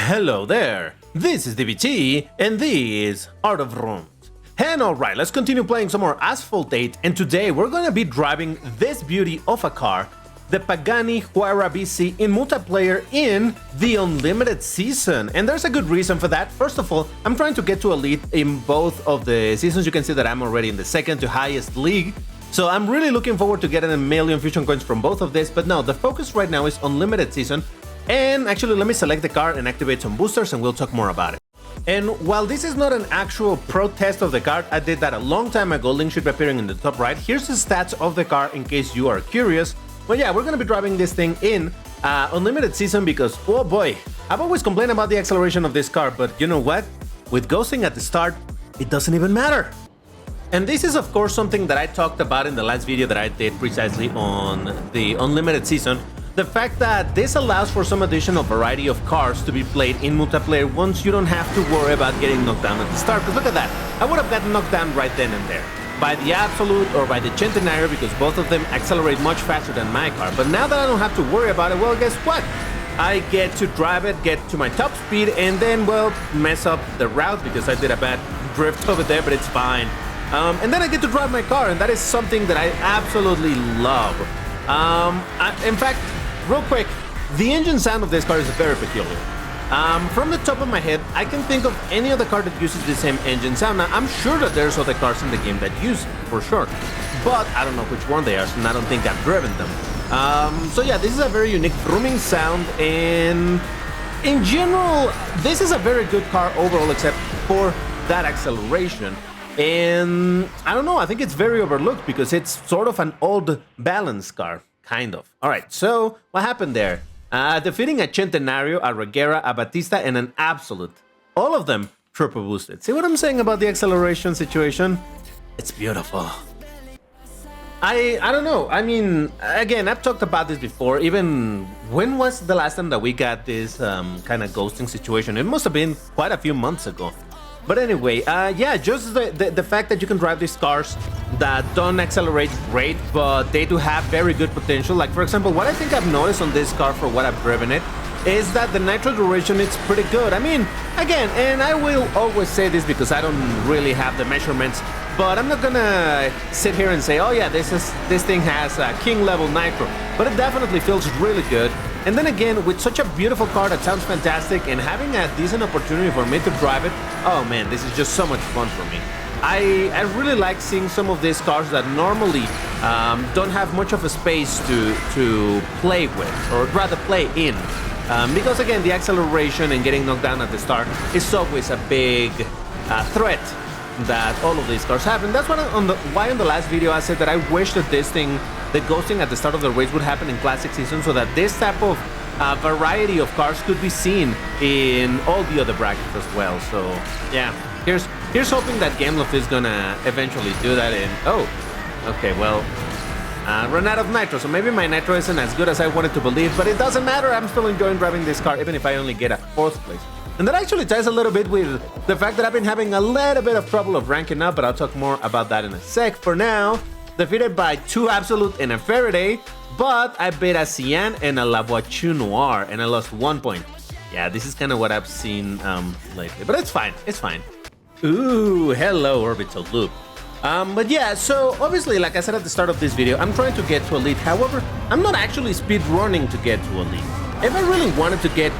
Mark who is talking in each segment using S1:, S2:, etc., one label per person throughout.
S1: Hello there, this is DBT and this is Art of Runes. And alright, let's continue playing some more Asphalt 8, and today we're gonna be driving this beauty of a car, the Pagani Huayra BC in multiplayer in the Unlimited season. And there's a good reason for that. First of all, I'm trying to get to Elite in both of the seasons. You can see that I'm already in the second to highest league. So I'm really looking forward to getting a million fusion coins from both of this. But no, the focus right now is Unlimited season. And actually, let me select the car and activate some boosters and we'll talk more about it. And while this is not an actual pro test of the card, I did that a long time ago. Link should be appearing in the top right. Here's the stats of the car in case you are curious. Well, yeah, we're gonna be driving this thing in Unlimited season because, oh boy, I've always complained about the acceleration of this car, but you know what? With ghosting at the start, it doesn't even matter. And this is, of course, something that I talked about in the last video that I did precisely on the Unlimited season. The fact that this allows for some additional variety of cars to be played in multiplayer once you don't have to worry about getting knocked down at the start. Because look at that, I would have gotten knocked down right then and there by the Absolute or by the Centenario because both of them accelerate much faster than my car. But now that I don't have to worry about it, well, guess what? I get to drive it, get to my top speed, and then, well, mess up the route because I did a bad drift over there, but it's fine. And then I get to drive my car, and that is something that I absolutely love. In fact, real quick, the engine sound of this car is very peculiar. From the top of my head, I can think of any other car that uses the same engine sound. Now, I'm sure that there's other cars in the game that use it, for sure. But I don't know which one they are, and I don't think I've driven them. So yeah, this is a very unique booming sound, and in general, this is a very good car overall, except for that acceleration. And I don't know, I think it's very overlooked because it's sort of an old balance car. Kind of. All right, so what happened there? Defeating a Centenario, a Regera, a Batista, and an Absolute. All of them triple boosted. See what I'm saying about the acceleration situation? It's beautiful. I don't know. I mean, again, I've talked about this before. Even when was the last time that we got this kind of ghosting situation? It must have been quite a few months ago. But anyway, yeah, just the fact that you can drive these cars that don't accelerate great, but they do have very good potential. Like, for example, what I think I've noticed on this car for what I've driven it is that the nitro duration is pretty good. I mean, again, and I will always say this because I don't really have the measurements, but I'm not gonna sit here and say, oh yeah, this thing has a king level nitro, but it definitely feels really good. And then again, with such a beautiful car that sounds fantastic and having a decent opportunity for me to drive it, oh man, this is just so much fun for me. I really like seeing some of these cars that normally don't have much of a space to play with, or rather play in. Because again, the acceleration and getting knocked down at the start is always a big threat that all of these cars have. And that's why on the last video I said that I wish that the ghosting at the start of the race would happen in Classic Season so that this type of variety of cars could be seen in all the other brackets as well. So yeah, here's hoping that Gameloft is gonna eventually do that. And oh, okay, well, run out of nitro, so maybe my nitro isn't as good as I wanted to believe, but it doesn't matter. I'm still enjoying driving this car, even if I only get a 4th place. And that actually ties a little bit with the fact that I've been having a little bit of trouble of ranking up, but I'll talk more about that in a sec. For now, defeated by 2 Absolute and a Faraday, but I beat a Cyan and a La Voiture Noir, and I lost 1 point. Yeah, this is kind of what I've seen lately, but it's fine, it's fine. Ooh, hello, Orbital Loop. But yeah, so obviously, like I said at the start of this video, I'm trying to get to Elite. However, I'm not actually speed running to get to Elite. If I really wanted to get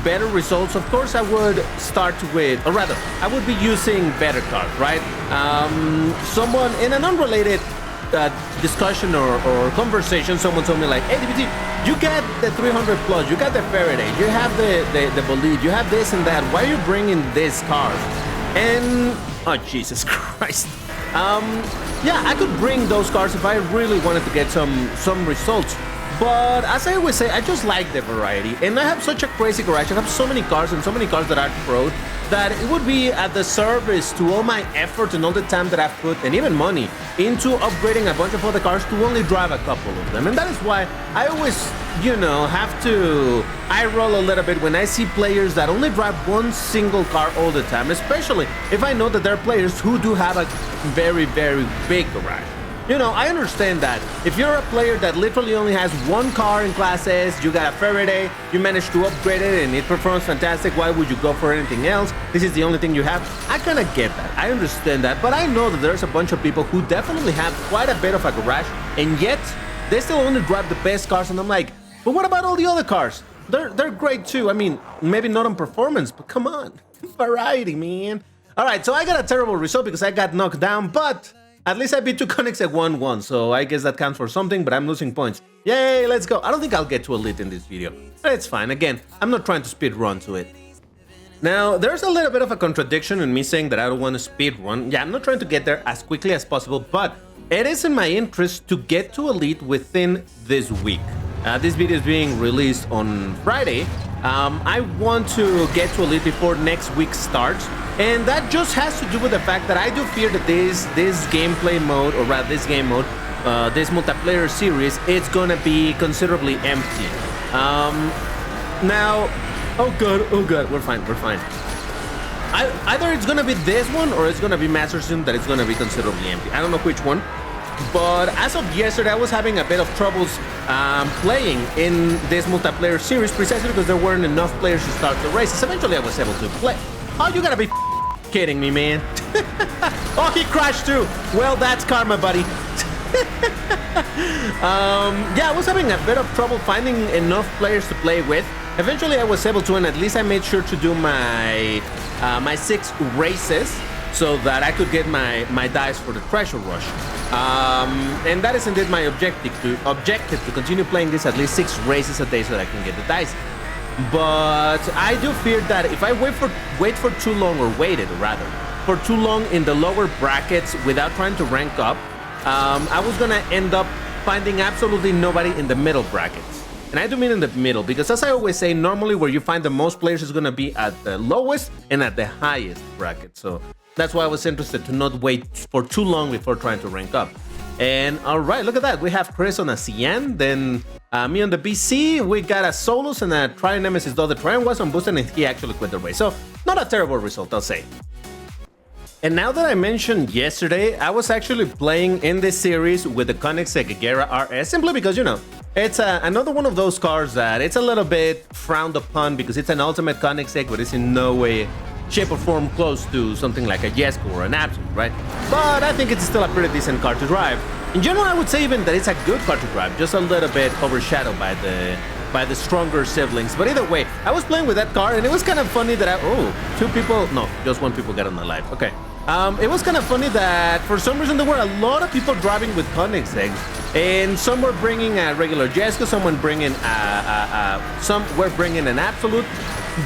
S1: better results, of course I would start with, or rather, I would be using better cars, right? Someone in an unrelated discussion or conversation, someone told me like, hey DBT, you got the 300 plus, you got the Faraday, you have the Bolide, you have this and that, why are you bringing this car? And, oh Jesus Christ. Yeah, I could bring those cars if I really wanted to get some results. But as I always say, I just like the variety, and I have such a crazy garage. I have so many cars and so many cars that are pro that it would be at the service to all my effort and all the time that I've put, and even money, into upgrading a bunch of other cars to only drive a couple of them. And that is why I always, you know, have to eye roll a little bit when I see players that only drive one single car all the time, especially if I know that there are players who do have a very, very big garage. You know, I understand that. If you're a player that literally only has one car in Class S, you got a Faraday, you managed to upgrade it and it performs fantastic, why would you go for anything else? This is the only thing you have. I kind of get that. I understand that. But I know that there's a bunch of people who definitely have quite a bit of a garage, and yet they still only drive the best cars. And I'm like, but what about all the other cars? They're great too. I mean, maybe not on performance, but come on. Variety, man. All right, so I got a terrible result because I got knocked down, but at least I beat two Koenigsegg 1-1, so I guess that counts for something, but I'm losing points. Yay, let's go. I don't think I'll get to elite in this video, but it's fine. Again, I'm not trying to speed run to it. Now, there's a little bit of a contradiction in me saying that I don't want to speed run. Yeah, I'm not trying to get there as quickly as possible, but it is in my interest to get to elite within this week. This video is being released on Friday. I want to get to elite before next week starts, and that just has to do with the fact that I do fear that this gameplay mode, or rather this game mode, this multiplayer series, it's gonna be considerably empty. Now, oh god, we're fine. Either it's gonna be this one or it's gonna be Master Sim that it's gonna be considerably empty. I don't know which one. But as of yesterday, I was having a bit of troubles playing in this multiplayer series precisely because there weren't enough players to start the races. Eventually, I was able to play. Oh, you gotta be kidding me, man. Oh, he crashed too. Well, that's karma, buddy. Yeah, I was having a bit of trouble finding enough players to play with. Eventually, I was able to, and at least I made sure to do my 6 races so that I could get my dice for the treasure rush. And that is indeed my objective to continue playing this at least 6 races a day so that I can get the dice. But I do fear that if I wait for too long, or waited rather for too long in the lower brackets without trying to rank up, I was gonna end up finding absolutely nobody in the middle brackets. And I do mean in the middle, because as I always say, normally where you find the most players is gonna be at the lowest and at the highest bracket. So that's why I was interested to not wait for too long before trying to rank up. And all right, look at that. We have Chris on a Cyan, then me on the BC. We got a Solus and a Trian Nemesis, though the Trian was on boosted and he actually quit the race. So not a terrible result, I'll say. And now that I mentioned yesterday, I was actually playing in this series with the Koenigsegg Huayra RS, simply because, you know, it's another one of those cars that it's a little bit frowned upon because it's an ultimate Koenigsegg, but it's in no way, shape or form close to something like a Jesko or an Absolute, right? But I think it's still a pretty decent car to drive. In general, I would say even that it's a good car to drive, just a little bit overshadowed by the stronger siblings. But either way, I was playing with that car and it was kind of funny that just one people got on my live. Okay. It was kind of funny that for some reason there were a lot of people driving with Koenigsegg, and some were bringing a regular Jesko, some were bringing an Absolute,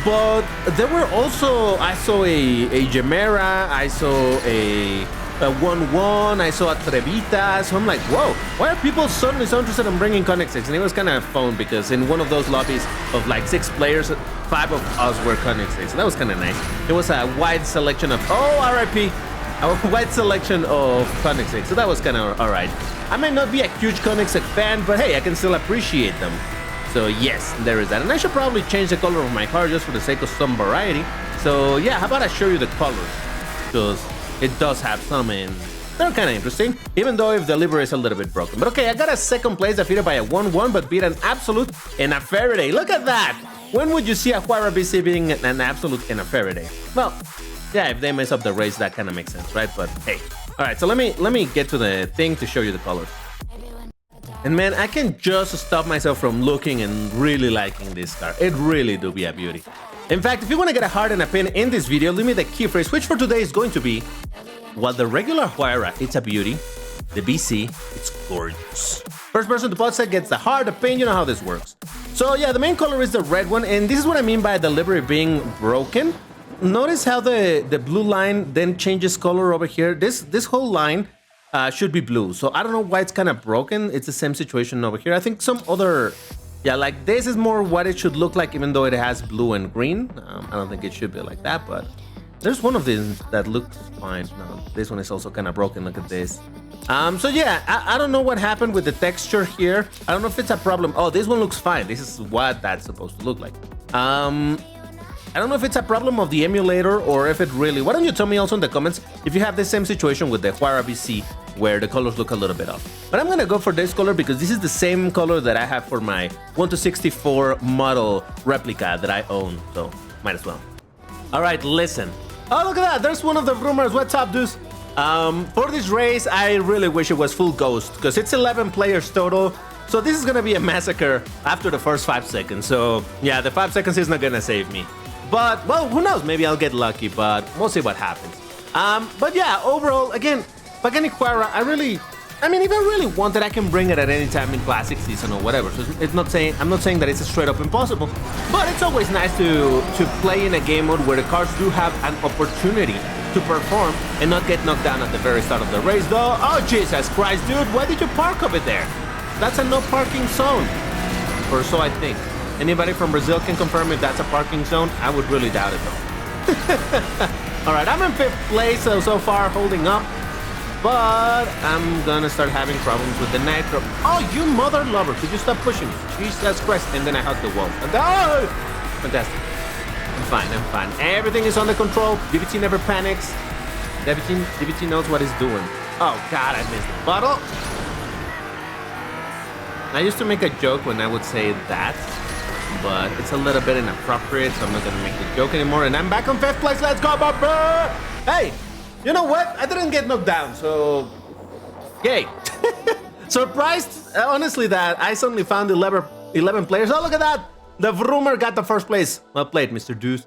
S1: but there were also, I saw a Gemera, I saw a 1-1, I saw a Trevita, so I'm like, whoa, why are people suddenly so interested in bringing Koenigseggs? And it was kind of fun because in one of those lobbies of like 6 players, 5 of us were Koenigseggs, so that was kind of nice. It was a wide selection of, RIP, a wide selection of Koenigsegg, so that was kind of alright. I might not be a huge Koenigsegg fan, but hey, I can still appreciate them. So yes, there is that. And I should probably change the color of my car just for the sake of some variety. So yeah, how about I show you the colors? Because it does have some, and they're kind of interesting, even though if the livery is a little bit broken. But okay, I got a second place defeated by a 1-1, but beat an Absolute and a Faraday. Look at that! When would you see a Huayra BC beating an Absolute and a Faraday? Well, yeah, if they mess up the race, that kind of makes sense, right? But hey, all right, so let me get to the thing to show you the colors. And man, I can just stop myself from looking and really liking this car. It really do be a beauty. In fact, if you want to get a heart and a pin in this video, leave me the key phrase, which for today is going to be, while the regular Huayra, it's a beauty, the BC, it's gorgeous. First person to post it gets the heart, the pin, you know how this works. So yeah, the main color is the red one, and this is what I mean by the livery being broken. Notice how the blue line then changes color over here. This whole line should be blue, so I don't know why it's kind of broken. It's the same situation over here. I think some other... Yeah, like this is more what it should look like, even though it has blue and green. I don't think it should be like that, but there's one of these that looks fine. No, this one is also kind of broken. Look at this. So yeah, I don't know what happened with the texture here. I don't know if it's a problem. Oh, this one looks fine. This is what that's supposed to look like. I don't know if it's a problem of the emulator or if it really... Why don't you tell me also in the comments if you have the same situation with the Huayra BC where the colors look a little bit off. But I'm gonna go for this color because this is the same color that I have for my 1/64 model replica that I own, so might as well. All right, listen. Oh, look at that, there's one of the rumors. What's up, dudes? For this race, I really wish it was full ghost because it's 11 players total. So this is gonna be a massacre after the first 5 seconds. So yeah, the 5 seconds is not gonna save me. But, well, who knows? Maybe I'll get lucky, but we'll see what happens. But yeah, overall, again, Pagani Huayra, I mean, if I really want it, I can bring it at any time in Classic Season or whatever. So I'm not saying that it's straight up impossible, but it's always nice to play in a game mode where the cars do have an opportunity to perform and not get knocked down at the very start of the race, though. Oh, Jesus Christ, dude, why did you park over there? That's a no parking zone, or so I think. Anybody from Brazil can confirm if that's a parking zone? I would really doubt it, though. All right, I'm in 5th place, so far holding up. But I'm gonna start having problems with the nitro. Oh, you mother lover, could you stop pushing me? Jesus Christ. And then I hug the wall. Oh, fantastic. I'm fine. Everything is under control. DVT never panics. DVT knows what he's doing. Oh, God, I missed the bottle. I used to make a joke when I would say that, but it's a little bit inappropriate, so I'm not gonna make the joke anymore. And I'm back on 5th place. Let's go, Barbara! Hey! You know what? I didn't get knocked down, so... Yay. Surprised, honestly, that I suddenly found 11 players. Oh, look at that! The Vroomer got the first place. Well played, Mr. Deuce.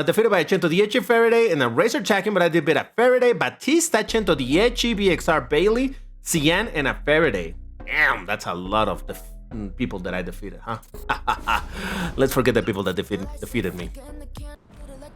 S1: Defeated by 110 Faraday and a Racer Champion, but I did beat a Faraday, Batista, 110, BXR Bailey, Cian, and a Faraday. Damn, that's a lot of people that I defeated, huh? Let's forget the people that defeated me.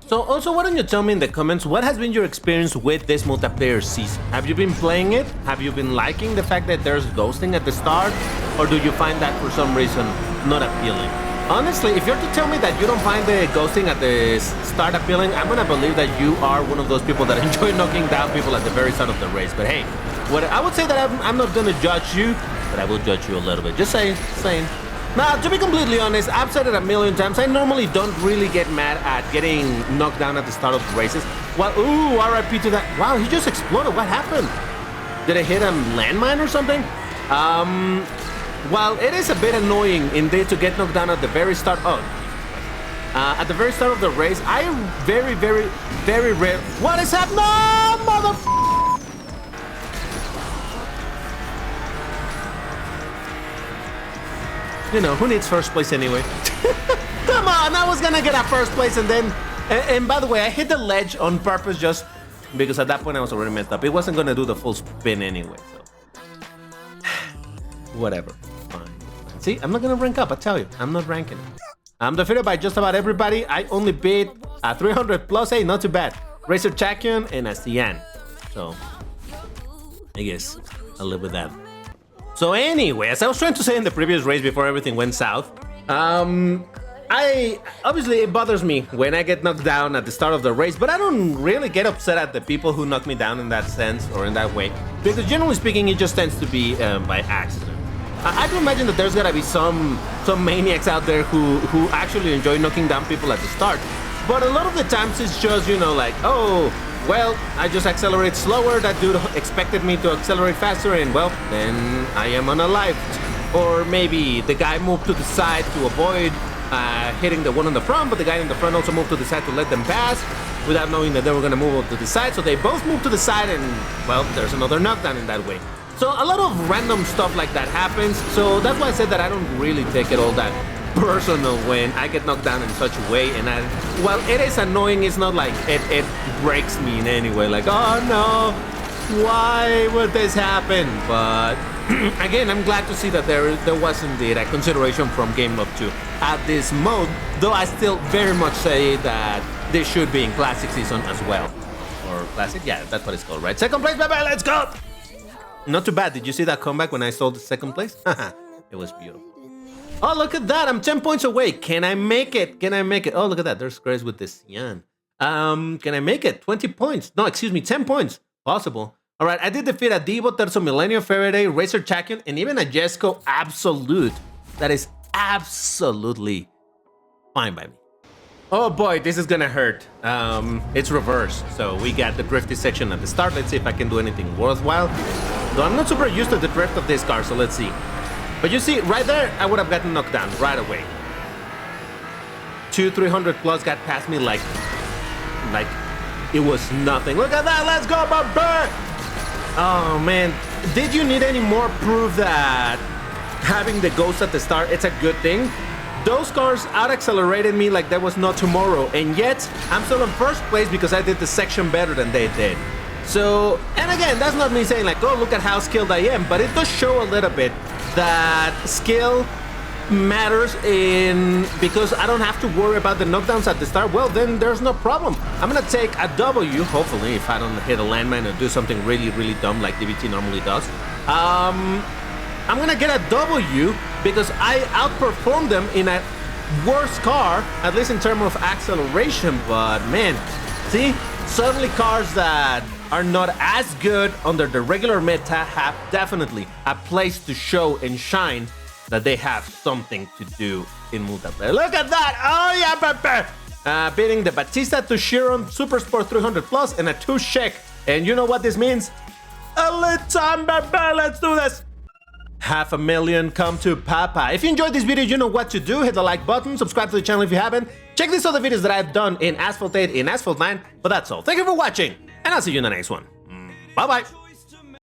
S1: So also, why don't you tell me in the comments what has been your experience with this multiplayer season? Have you been playing it? Have you been liking the fact that there's ghosting at the start? Or do you find that for some reason not appealing? Honestly, if you're to tell me that you don't find the ghosting at the start appealing, I'm gonna believe that you are one of those people that enjoy knocking down people at the very start of the race. But hey, I would say that I'm not gonna judge you, but I will judge you a little bit. Just saying. Now, to be completely honest, I've said it a million times, I normally don't really get mad at getting knocked down at the start of the races. Well, ooh, RIP to that. Wow, he just exploded. What happened? Did I hit a landmine or something? Well, it is a bit annoying indeed to get knocked down at the very start. Oh, at the very start of the race, I very rare. What is happening? No, mother. You know, who needs first place anyway? Come on, I was gonna get a first place and then... And by the way, I hit the ledge on purpose just because at that point I was already messed up. It wasn't gonna do the full spin anyway, so... Whatever, fine. See, I'm not gonna rank up, I tell you. I'm not ranking. I'm defeated by just about everybody. I only beat a 300 plus, hey, not too bad. Racer Champion and a Cian. So, I guess I'll live with that. So anyway, as I was trying to say in the previous race before everything went south, obviously it bothers me when I get knocked down at the start of the race, but I don't really get upset at the people who knock me down in that sense or in that way, because generally speaking, it just tends to be by accident. I can imagine that there's gotta be some maniacs out there who actually enjoy knocking down people at the start, but a lot of the times it's just, you know, like, oh, well, I just accelerate slower, that dude expected me to accelerate faster, and well, then I am unalived. Or maybe the guy moved to the side to avoid hitting the one on the front, but the guy in the front also moved to the side to let them pass without knowing that they were going to move up to the side, so they both moved to the side, and well, there's another knockdown in that way. So a lot of random stuff like that happens, so that's why I said that I don't really take it all that personal when I get knocked down in such a way, and well, it is annoying. It's not like it breaks me in any way, like, oh no, why would this happen? But again, I'm glad to see that there was indeed a consideration from Game Love 2 at this mode, though I still very much say that this should be in Classic Season as well. Or Classic? Yeah, that's what it's called, right? Second place, bye-bye, let's go! Not too bad. Did you see that comeback when I stole the second place? It was beautiful. Oh, look at that. I'm 10 points away. Can I make it? Can I make it? Oh, look at that. There's Grace with the Cian. Can I make it? 20 points. No, excuse me, 10 points. Possible. All right, I did defeat a Devo, Terzo Millennium, Faraday, Racer Champion, and even a Jesco Absolute. That is absolutely fine by me. Oh boy, this is gonna hurt. It's reversed, so we got the drifty section at the start. Let's see if I can do anything worthwhile. Though I'm not super used to the drift of this car, so let's see. But you see, right there, I would have gotten knocked down right away. 300 plus got past me like it was nothing. Look at that, let's go, Barbara! Oh man, did you need any more proof that having the ghost at the start, it's a good thing? Those cars out-accelerated me like there was no tomorrow, and yet I'm still in first place because I did the section better than they did. So, and again, that's not me saying like, oh, look at how skilled I am, but it does show a little bit that skill matters because I don't have to worry about the knockdowns at the start. Well, then there's no problem. I'm gonna take a W, hopefully, if I don't hit a landmine or do something really, really dumb like DBT normally does. I'm gonna get a W because I outperformed them in a worse car, at least in terms of acceleration. But man, see, certainly cars that are not as good under the regular meta have definitely a place to show and shine that they have something to do in multiplayer. Look at that! Oh yeah, baby! Beating the Batista to Chiron Super Sport 300 Plus and a 2 check. And you know what this means? A little time, baby! Let's do this! 500,000 come to Papa. If you enjoyed this video, you know what to do. Hit the like button, subscribe to the channel if you haven't. Check these other videos that I've done in Asphalt 8, in Asphalt 9. But that's all. Thank you for watching, and I'll see you in the next one. Bye-bye.